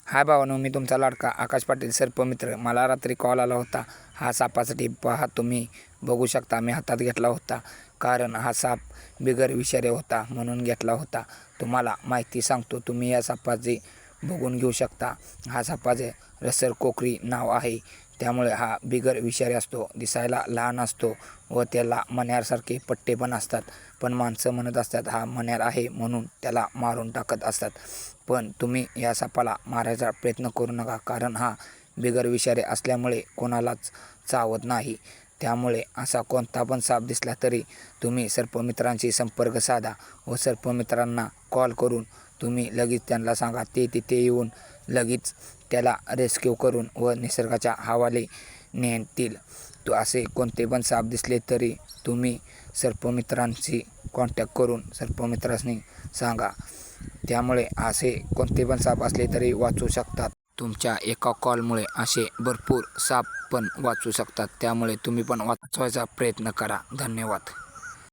हाय भावानो, मी तुमचा लाडका आकाश पाटील सर्पमित्र. मला रात्री कॉल आला होता. हा सापासाठी पहा, तुम्ही बघू शकता. मी हातात घेतला होता कारण हा साप बिगर विषारी होता म्हणून घेतला होता. तुम्हाला माहिती सांगतो, तुम्ही या सापाचे बघून घेऊ शकता. हा सापाचे रसर कोकरी नाव आहे, त्यामुळे हा बिगर विषारी असतो. दिसायला लहान असतो व त्याला मण्यासारखे पट्टे पण असतात. पण माणसं म्हणत असतात हा मण्यार आहे म्हणून त्याला मारून टाकत असतात. पण तुम्ही या सापाला मारायचा प्रयत्न करू नका, कारण हा बिगर विषारी असल्यामुळे कोणालाच चावत नाही. त्यामुळे असा कोणता पण साप दिसला तरी तुम्ही सर्पमित्रांशी संपर्क साधा व सर्पमित्रांना कॉल करून तुम्ही लगेच त्यांना सांगा. ते तिथे येऊन लगेच त्याला रेस्क्यू करून व निसर्गाच्या हवाले नेतील. तो असे कोणते पण साप दिसले तरी तुम्ही सर्पमित्रांशी कॉन्टॅक्ट करून सर्पमित्रांनी सांगा. त्यामुळे असे कोणते पण साप असले तरी वाचू शकतात. तुमच्या एका कॉलमुळे असे भरपूर साप पण वाचू शकतात. त्यामुळे तुम्ही पण वाचवायचा प्रयत्न करा. धन्यवाद.